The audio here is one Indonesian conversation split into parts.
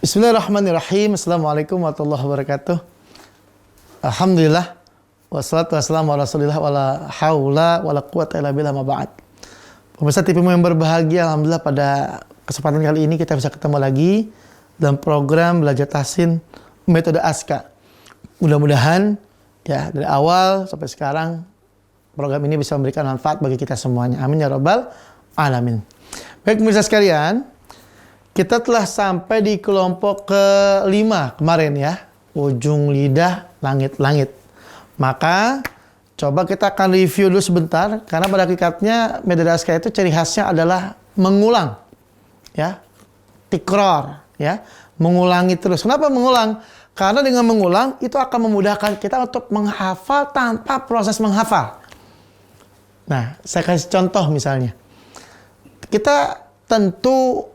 Bismillahirrahmanirrahim. Assalamualaikum warahmatullahi wabarakatuh. Alhamdulillah. Wassalatu wassalamu ala rasulillah wala haula wala quwata illa billah ma ba'd. Pemirsa TVmu yang berbahagia, alhamdulillah pada kesempatan kali ini kita bisa ketemu lagi dalam program belajar tahsin metode ASKA. Mudah-mudahan ya dari awal sampai sekarang program ini bisa memberikan manfaat bagi kita semuanya. Amin ya rabbal alamin. Baik pemirsa sekalian, kita telah sampai di kelompok ke-5 kemarin ya. Ujung lidah langit-langit. Maka coba kita akan review dulu sebentar. Karena pada hakikatnya metode ASKA itu ciri khasnya adalah mengulang. Ya. Tikror. Ya. Mengulangi terus. Kenapa mengulang? Karena dengan mengulang itu akan memudahkan kita untuk menghafal tanpa proses menghafal. Nah, saya kasih contoh misalnya. Kita tentu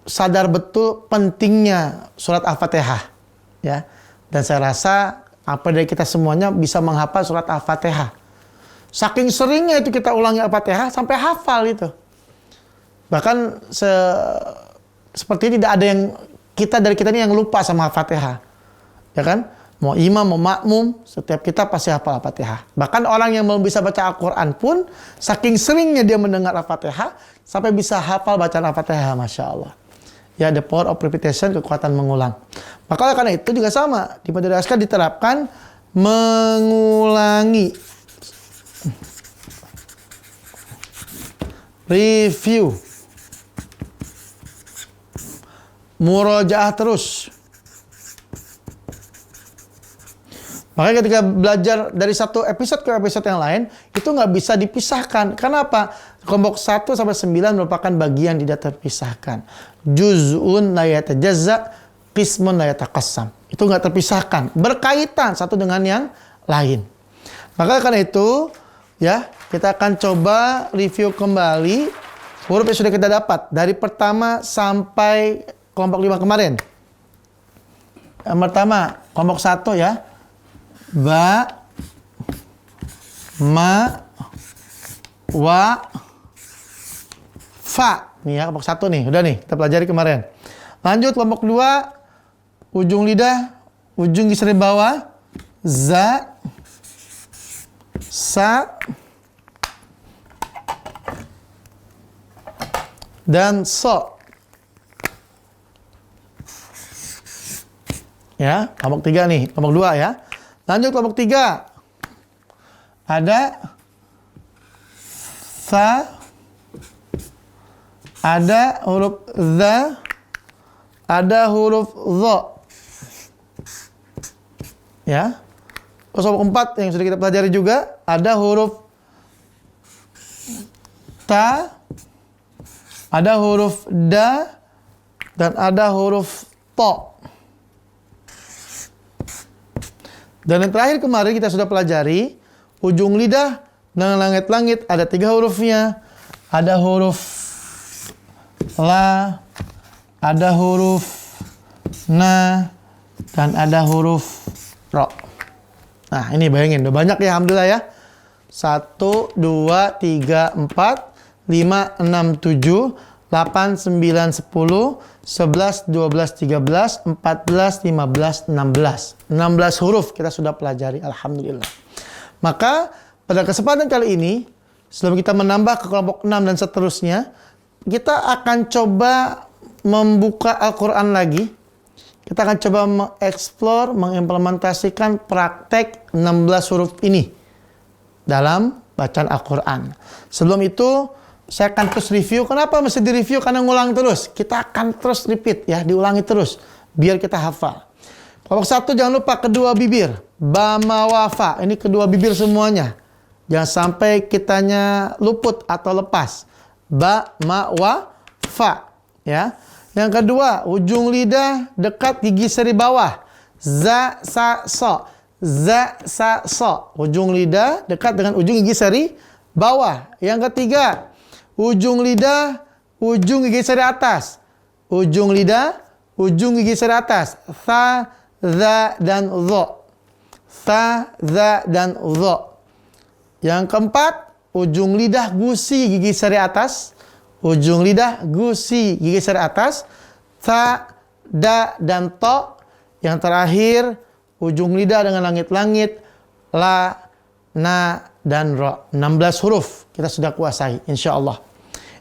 sadar betul pentingnya surat Al-Fatihah, ya. Dan saya rasa apa dari kita semuanya bisa menghafal surat Al-Fatihah. Saking seringnya itu kita ulangi Al-Fatihah sampai hafal itu. Bahkan seperti tidak ada yang dari kita ini yang lupa sama Al-Fatihah, ya kan? Mau imam, mau makmum, setiap kita pasti hafal Al-Fatihah. Bahkan orang yang belum bisa baca Al-Quran pun, saking seringnya dia mendengar Al-Fatihah, sampai bisa hafal bacaan Al-Fatihah, Masya Allah. Ya, the power of repetition, kekuatan mengulang. Maka karena itu juga sama. Di metode ASKA diterapkan mengulangi. Review. Murojaah terus. Makanya ketika belajar dari satu episode ke episode yang lain, itu nggak bisa dipisahkan. Kenapa? Kelompok 1 sampai 9 merupakan bagian tidak terpisahkan. Juz'un la yatajazza, qismun la yataqassam. Itu nggak terpisahkan. Berkaitan satu dengan yang lain. Maka karena itu, ya, kita akan coba review kembali huruf yang sudah kita dapat. Dari pertama sampai kelompok 5 kemarin. Yang pertama, kelompok 1 ya. Ba, ma, wa, fa. Nih ya, kelompok 1 nih. Udah nih, kita pelajari kemarin. Lanjut kelompok 2. Ujung lidah, ujung gigi bawah. Za, sa, dan so. Ya, kelompok 3 nih. Kelompok 2 ya. Lanjut kelompok 3. Ada sa, ada huruf za, ada huruf zo. Ya. Terus kelompok 4 yang sudah kita pelajari juga, ada huruf ta, ada huruf da, dan ada huruf to. Dan yang terakhir kemarin kita sudah pelajari ujung lidah dengan langit-langit ada 3 hurufnya. Ada huruf la, ada huruf na, dan ada huruf ro. Nah ini bayangin, udah banyak ya alhamdulillah ya. 1, 2, 3, 4, 5, 6, 7, 8, 9, 10, 11, 12, 13, 14, 15, 16. 16 huruf kita sudah pelajari, alhamdulillah. Maka pada kesempatan kali ini, sebelum kita menambah ke kelompok 6 dan seterusnya, kita akan coba membuka Al-Quran lagi. Kita akan coba mengeksplor, mengimplementasikan praktek 16 huruf ini dalam bacaan Al-Quran. Sebelum itu, saya akan terus review. Kenapa mesti direview? Karena ngulang terus. Kita akan terus repeat ya, diulangi terus biar kita hafal. Kelompok 1 jangan lupa kedua bibir. Ba, ma, wa, fa. Ini kedua bibir semuanya. Jangan sampai kitanya luput atau lepas. Ba, ma, wa, fa. Ya. Yang kedua, ujung lidah dekat gigi seri bawah. Za, sa, so. Za, sa, so. Ujung lidah dekat dengan ujung gigi seri bawah. Yang ketiga, ujung lidah, ujung gigi seri atas. Ujung lidah, ujung gigi seri atas. Tha, za, dan zo. Tha, za, dan zo. Yang keempat, ujung lidah gusi gigi seri atas. Ujung lidah gusi gigi seri atas. Tha, da, dan to. Yang terakhir, ujung lidah dengan langit-langit, la, na, dan ro. 16 huruf kita sudah kuasai, insya Allah.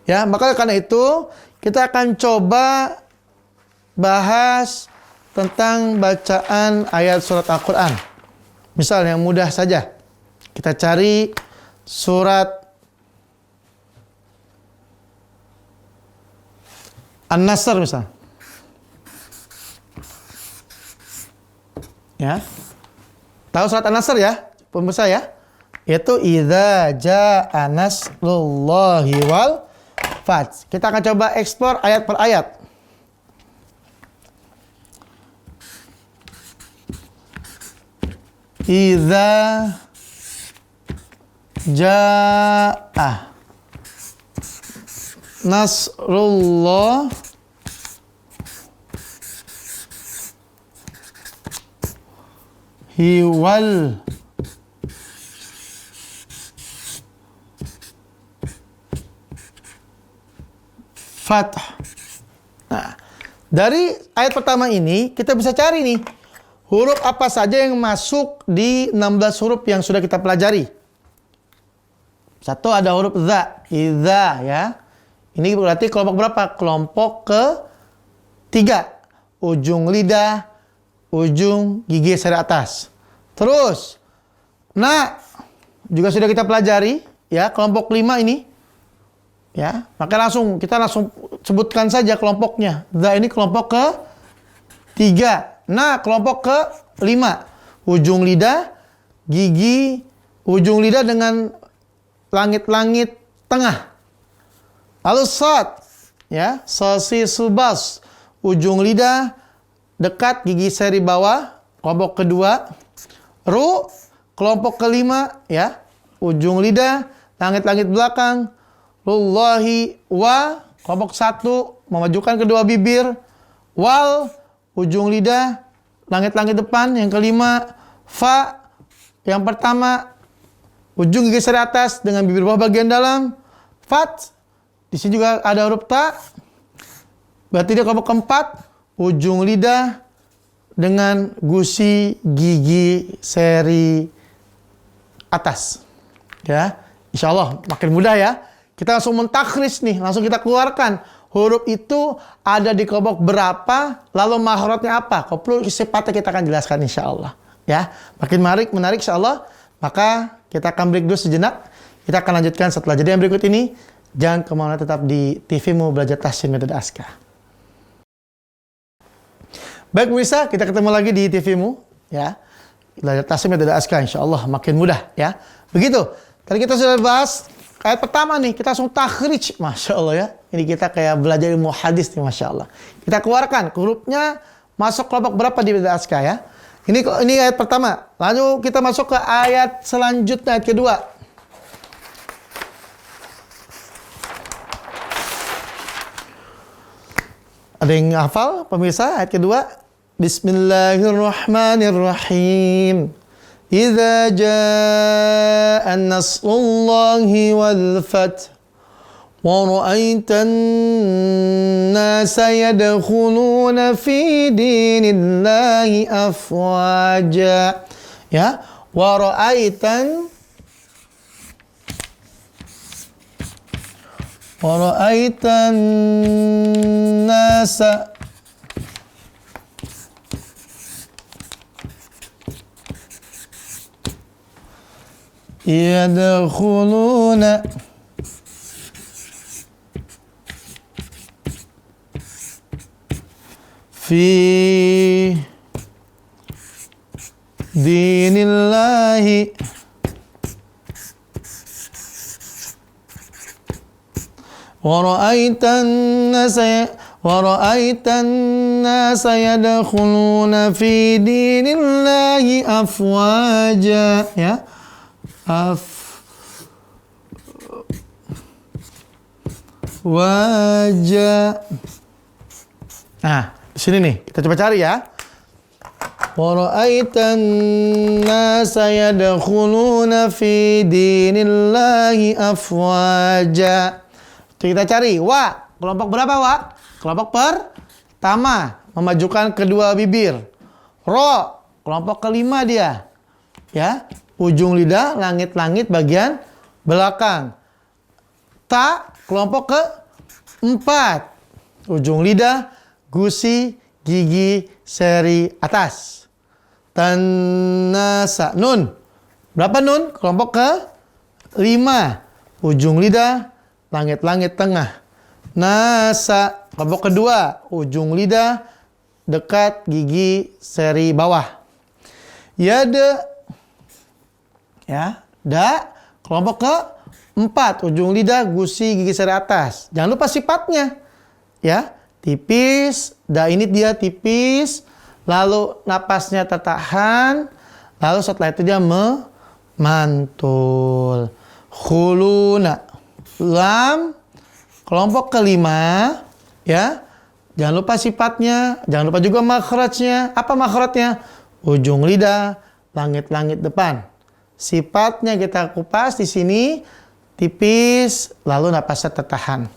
Ya, maka karena itu, kita akan coba bahas tentang bacaan ayat surat Al-Quran. Misal yang mudah saja. Kita cari surat An-Nasr misal. Ya. Tahu surat An-Nasr ya? Pemirsa ya? Yaitu idza jaa nasrullahi wal fath. Kita akan coba eksplor ayat per ayat. Idza jaa nasrullah wal fath. Nah, dari ayat pertama ini kita bisa cari nih huruf apa saja yang masuk di 16 huruf yang sudah kita pelajari. Satu ada huruf za, idza ya. Ini berarti kelompok berapa? Kelompok ke-3. Ujung lidah, ujung gigi seri atas. Terus na juga sudah kita pelajari ya, kelompok 5 ini. Ya, maka kita langsung sebutkan saja kelompoknya. Za ini kelompok ke-3. Nah, kelompok ke-5. Ujung lidah, gigi, ujung lidah dengan langit-langit tengah. Lalu sad, ya, sosi subas. Ujung lidah, dekat gigi seri bawah, kelompok kedua. Ru, kelompok ke-5, ya. Ujung lidah, langit-langit belakang. Rullahi, wa, kelompok 1, memajukan kedua bibir. Wal, ujung lidah, langit-langit depan. Yang kelima, fa, yang pertama, ujung gigi seri atas dengan bibir bawah bagian dalam. Fat, di sini juga ada huruf ta. Berarti dia kelompok keempat, ujung lidah dengan gusi gigi seri atas. Ya, insya Allah makin mudah ya. Kita langsung mentakhris nih, langsung kita keluarkan. Huruf itu ada di kelompok berapa, lalu mahrotnya apa. Kalau perlu sifatnya kita akan jelaskan insya Allah. Ya, makin menarik insya Allah. Maka kita akan break dulu sejenak. Kita akan lanjutkan setelah jeda yang berikut ini. Jangan kemana, tetap di TVmu Belajar Tahsin Medad Aska. Baik pemirsa, kita ketemu lagi di TVmu. Ya, Belajar Tahsin Medad Aska insya Allah makin mudah ya. Begitu. Tadi kita sudah bahas ayat pertama nih, kita langsung takhrij, Masya Allah ya. Ini kita kayak belajar ilmu hadis nih, Masya Allah. Kita keluarkan hurufnya masuk kelompok berapa di Medad Aska ya. Ini ayat pertama. Lalu kita masuk ke ayat selanjutnya, ayat kedua. Ada yang hafal, pemirsa, ayat kedua? Bismillahirrahmanirrahim. Idza jaa nasrullahi wal fath wa ra'aitan nasa yadkhuluna fi dinillahi afwaja. Ya, wa ra'aitan nasa yadkhuluna fi dinillahi wa ra'aitan nasa yadkhuluna fi dinillahi afwaja ya. Wajah. Nah, di sini nih kita coba cari ya. Wa ra'aitan nasa yadkhuluna fi dinillahi afwaja. Kita cari wa, kelompok berapa wa? Kelompok pertama, memajukan kedua bibir. Ro, kelompok kelima dia. Ya, ujung lidah, langit-langit bagian belakang. Ta, kelompok keempat. Ujung lidah, gusi, gigi, seri atas. Tanasa, nun. Berapa nun? Kelompok ke-5. Ujung lidah, langit-langit tengah. Nasa, kelompok kedua. Ujung lidah, dekat gigi seri bawah. Yada, ya, da, kelompok ke-4. Ujung lidah, gusi, gigi seri atas. Jangan lupa sifatnya. Ya, tipis. Da ini dia tipis. Lalu napasnya tertahan. Lalu setelah itu dia memantul. Khuluna. Lam. Kelompok kelima. Ya. Jangan lupa sifatnya. Jangan lupa juga makhrajnya. Apa makhrajnya? Ujung lidah. Langit-langit depan. Sifatnya kita kupas di sini. Tipis. Lalu napasnya tertahan.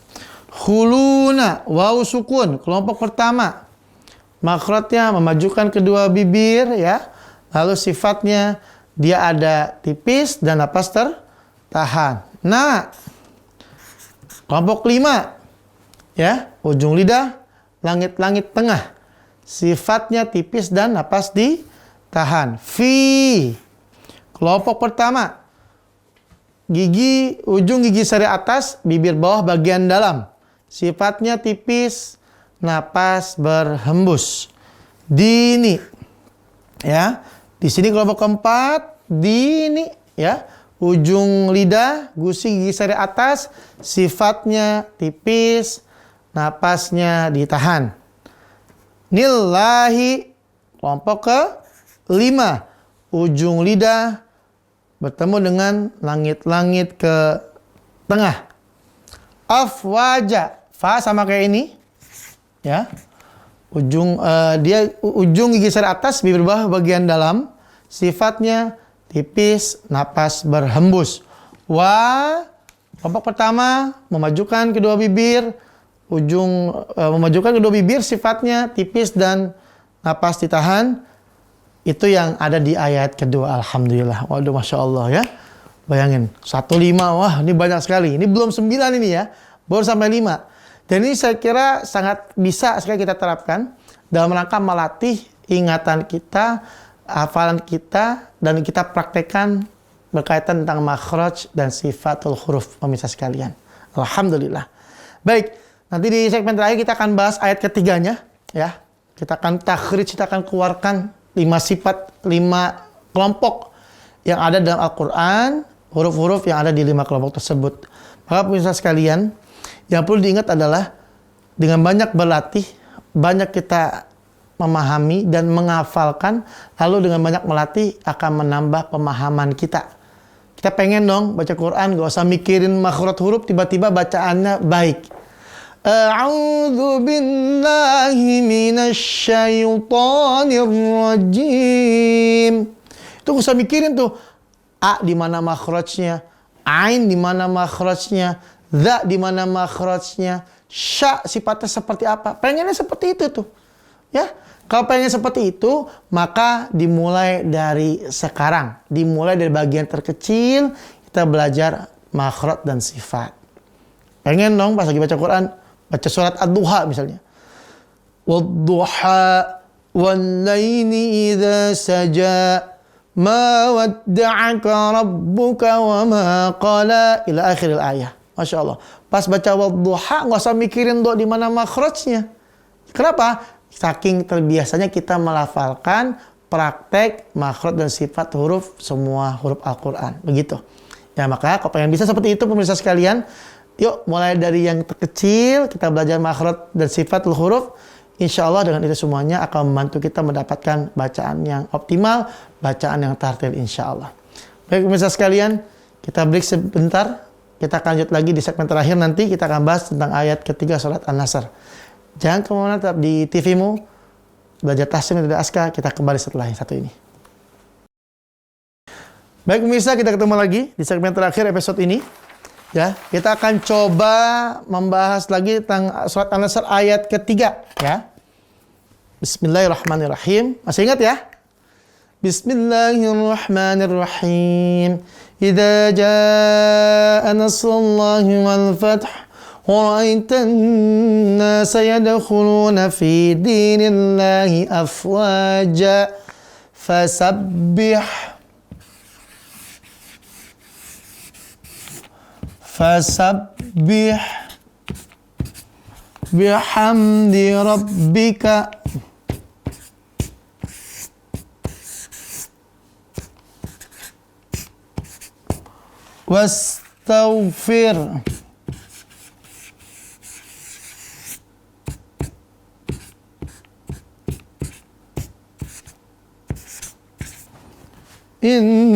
Khuluna. Waw sukun. Kelompok pertama. Makhrajnya memajukan kedua bibir, ya. Lalu sifatnya dia ada tipis dan napas tertahan. Nah, kelompok 5, ya, ujung lidah, langit-langit tengah. Sifatnya tipis dan napas ditahan. Fi, kelompok pertama, gigi, ujung gigi seri atas, bibir bawah bagian dalam. Sifatnya tipis, napas berhembus. Dini, ya. Di sini kelompok keempat, dini, ya. Ujung lidah, gusi gigi seri atas, sifatnya tipis, napasnya ditahan. Nillahi, kelompok ke-5, ujung lidah bertemu dengan langit-langit ke tengah. Afwaja, fa sama kayak ini. Ya, ujung ujung gigi seri atas, bibir bawah bagian dalam, sifatnya tipis, napas berhembus. Wa, kelompok pertama memajukan kedua bibir, memajukan kedua bibir, sifatnya tipis dan napas ditahan. Itu yang ada di ayat kedua. Alhamdulillah. Waduh, masya Allah ya. Bayangin 1-5, wah ini banyak sekali. Ini belum 9 ini ya, baru sampai 5. Dan ini saya kira sangat bisa sekali kita terapkan dalam rangka melatih ingatan kita, hafalan kita, dan kita praktekkan berkaitan tentang makhraj dan sifatul huruf, pemirsa sekalian. Alhamdulillah. Baik, nanti di segmen terakhir kita akan bahas ayat ketiganya. Ya, kita akan takhrij, kita akan keluarkan 5 sifat, 5 kelompok yang ada dalam Al-Quran, huruf-huruf yang ada di 5 kelompok tersebut. Maka pemirsa sekalian, yang perlu diingat adalah dengan banyak berlatih, banyak kita memahami dan menghafalkan, lalu dengan banyak melatih akan menambah pemahaman kita. Kita pengen dong baca Quran, gak usah mikirin makhraj huruf, tiba-tiba bacaannya baik. A'udzu billahi minasyaitonir rajim. Itu gak usah mikirin tuh, A di mana makhrajnya, Ain di mana makhrajnya, Za di mana makhrajnya, Sya sifatnya seperti apa. Pengennya seperti itu tuh. Ya, kalau pengen seperti itu, maka dimulai dari sekarang. Dimulai dari bagian terkecil, kita belajar makhraj dan sifat. Pengen dong pas lagi baca Quran, baca surat Ad-Duha misalnya. Wad-duha wal-laili idza saja ma wadda'aka rabbuka wa ma qala ila akhiril ayah. Masya Allah. Pas baca wadduha nggak usah mikirin di mana makhrajnya. Kenapa? Saking terbiasanya kita melafalkan praktek makhraj dan sifat huruf semua huruf Al-Quran. Begitu. Ya, maka kalau pengen bisa seperti itu pemirsa sekalian, yuk mulai dari yang terkecil kita belajar makhraj dan sifat huruf. Insya Allah dengan itu semuanya akan membantu kita mendapatkan bacaan yang optimal, bacaan yang tartil insya Allah. Baik pemirsa sekalian, kita break sebentar. Kita akan lanjut lagi di segmen terakhir, nanti kita akan bahas tentang ayat ketiga surat An-Nasr. Jangan kemana-mana, tetap di TV-mu. Belajar tahsin dan aska, kita kembali setelah yang satu ini. Baik pemirsa, kita ketemu lagi di segmen terakhir episode ini. Ya, kita akan coba membahas lagi tentang surat An-Nasr ayat ketiga. Ya. Bismillahirrahmanirrahim. Masih ingat ya? Bismillahirrahmanirrahim. Idza jaa nasrullahi wal fath wa ra'aitan nasa yadkhuluna fi dinillahi afwaja fasabbih bihamdi rabbika wastaghfir innahu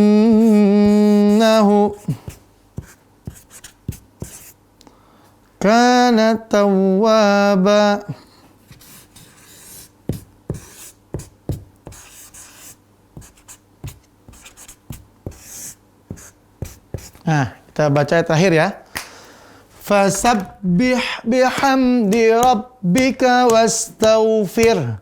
kana tawwaba. Nah, kita baca ayat terakhir ya. Fasabbih bihamdi rabbika wastaghfir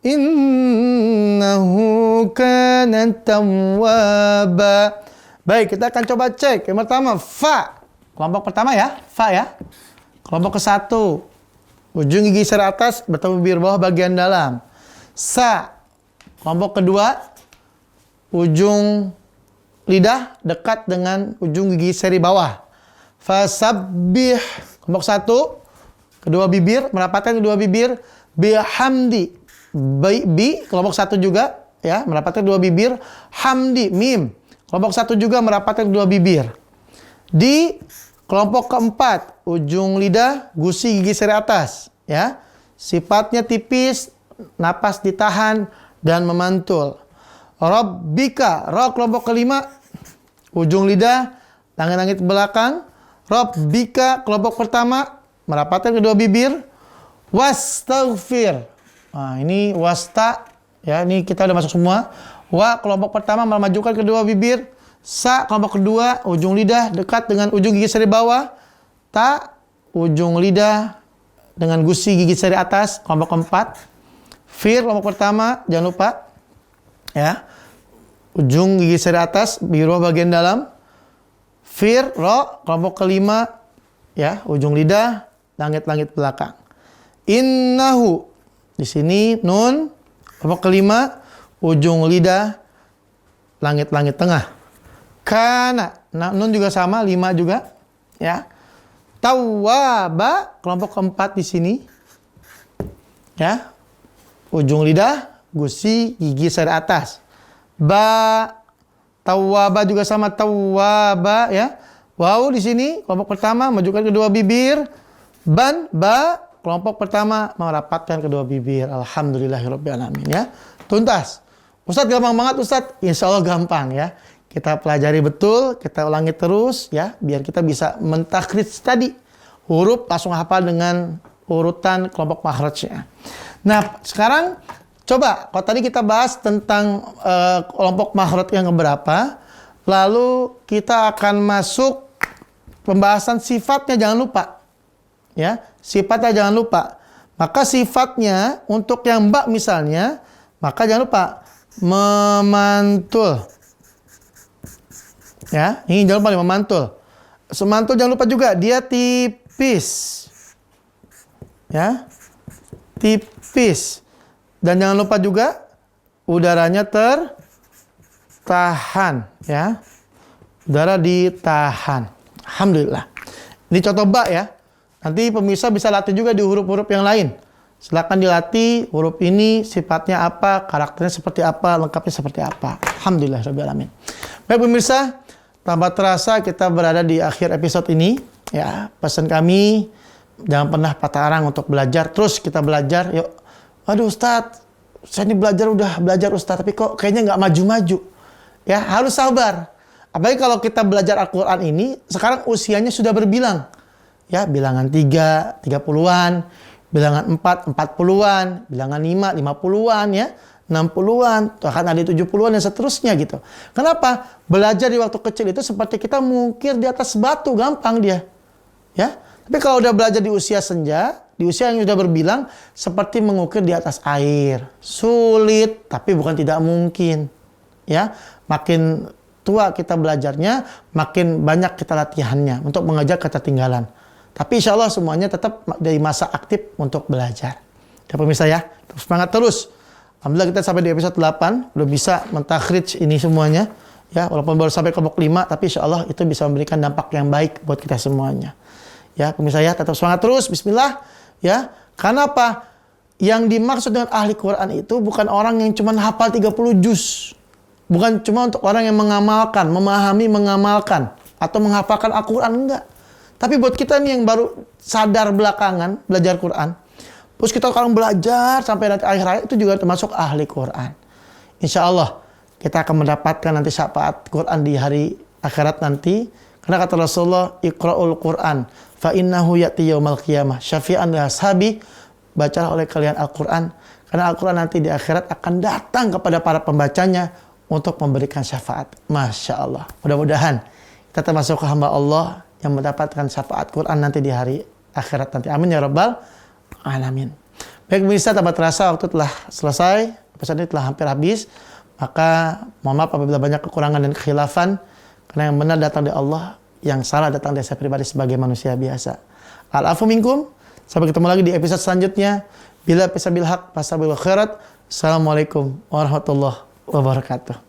innahu kana tawwaba. Baik, kita akan coba cek. Yang pertama, fa. Kelompok pertama ya, fa ya. Kelompok ke-1, ujung gigi seri atas bertemu bibir bawah bagian dalam. Sa. Kelompok kedua, ujung lidah dekat dengan ujung gigi seri bawah. Fasabbih. Kelompok 1, kedua bibir merapatkan kedua bibir. Bihamdi. Bi. Kelompok 1 juga ya, merapatkan kedua bibir. Hamdi. Mim. Kelompok 1 juga merapatkan kedua bibir. Di kelompok keempat, ujung lidah, gusi gigi seri atas, ya. Sifatnya tipis, napas ditahan dan memantul. Rabbika, ra kelompok kelima, ujung lidah, langit-langit belakang. Rabbika kelompok pertama, merapatkan kedua bibir. Wastaghfir. Nah, ini wasta, ya, ini kita udah masuk semua. Wa kelompok pertama memajukan kedua bibir. Sa kelompok kedua, ujung lidah dekat dengan ujung gigi seri bawah. Ta, ujung lidah dengan gusi gigi seri atas, kelompok keempat. Fir kelompok pertama, jangan lupa ya. Ujung gigi seri atas, bibir bawah bagian dalam. Fir, ro kelompok kelima ya, ujung lidah, langit-langit belakang. Innahu, di sini nun kelompok kelima, ujung lidah, langit-langit tengah. Kana, nah, nun juga sama, 5 juga, ya. Tawwaba, kelompok keempat di sini, ya. Ujung lidah, gusi, gigi seri atas. Ba, tawwaba juga sama, tawwaba, ya. Waw di sini, kelompok pertama, majukan kedua bibir. Ban, ba, kelompok pertama, merapatkan kedua bibir. Alhamdulillahirrabbilalamin, ya. Tuntas. Ustadz gampang banget, Ustadz. Insya Allah gampang, ya. Kita pelajari betul, kita ulangi terus ya, biar kita bisa mentakhrij tadi. Huruf langsung hafal dengan urutan kelompok makhrajnya. Nah, sekarang coba, kalau tadi kita bahas tentang kelompok makhraj yang keberapa, lalu kita akan masuk pembahasan sifatnya, jangan lupa. Ya, sifatnya jangan lupa. Maka sifatnya untuk yang ba misalnya, maka jangan lupa memantul. Ya, ini jangan lupa memantul. Semantul jangan lupa juga dia tipis. Ya. Tipis. Dan jangan lupa juga udaranya tertahan, ya. Udara ditahan. Alhamdulillah. Ini contoh ba ya. Nanti pemirsa bisa latih juga di huruf-huruf yang lain. Silakan dilatih huruf ini sifatnya apa, karakternya seperti apa, lengkapnya seperti apa. Alhamdulillah rabbil alamin. Baik pemirsa, tanpa terasa kita berada di akhir episode ini. Ya, pesan kami jangan pernah patah arang untuk belajar. Terus kita belajar. Yuk, aduh Ustadz, saya ini udah belajar Ustadz, tapi kok kayaknya nggak maju-maju. Ya, harus sabar. Apalagi kalau kita belajar Al-Quran ini, sekarang usianya sudah berbilang. Ya, bilangan 3, 30-an, bilangan 4, 40-an, bilangan 5, 50-an, ya. 60-an, bahkan ada 70-an dan seterusnya gitu. Kenapa? Belajar di waktu kecil itu seperti kita mungkir di atas batu, gampang dia. Ya. Tapi kalau udah belajar di usia senja, di usia yang sudah berbilang seperti mengukir di atas air. Sulit, tapi bukan tidak mungkin. Ya, makin tua kita belajarnya, makin banyak kita latihannya untuk mengejar ketertinggalan. Tapi insya Allah semuanya tetap dari masa aktif untuk belajar. Ya pemirsa ya, semangat terus. Alhamdulillah kita sampai di episode 8, udah bisa mentakhrij ini semuanya. Ya, walaupun baru sampai kelompok 5, tapi insya Allah itu bisa memberikan dampak yang baik buat kita semuanya. Ya, pemirsa ya, tetap semangat terus. Bismillah. Ya, karena apa? Yang dimaksud dengan ahli Quran itu bukan orang yang cuma hafal 30 juz. Bukan cuma untuk orang yang mengamalkan, memahami, mengamalkan. Atau menghafalkan Al-Quran, enggak. Tapi buat kita nih yang baru sadar belakangan, belajar Quran. Terus kita sekarang belajar sampai nanti akhir hayat, itu juga termasuk ahli Quran. Insya Allah kita akan mendapatkan nanti syafaat Quran di hari akhirat nanti. Karena kata Rasulullah, Iqra'ul Quran fa innahu ya'ti yaumal qiyamah syafi'an li ashabi. Bacalah oleh kalian Al-Quran, karena Al-Quran nanti di akhirat akan datang kepada para pembacanya untuk memberikan syafaat. Masya Allah. Mudah-mudahan kita termasuk hamba Allah yang mendapatkan syafaat Quran nanti di hari akhirat nanti. Amin ya rabbal alamin. Baik pemirsa, tanpa terasa waktu telah selesai. Episode ini telah hampir habis. Maka mohon maaf apabila banyak kekurangan dan kekhilafan. Karena yang benar datang dari Allah, yang salah datang dari saya pribadi sebagai manusia biasa. Al-afu minkum. Sampai ketemu lagi di episode selanjutnya. Bila bisabil haq fasabil khairat. Assalamualaikum warahmatullahi wabarakatuh.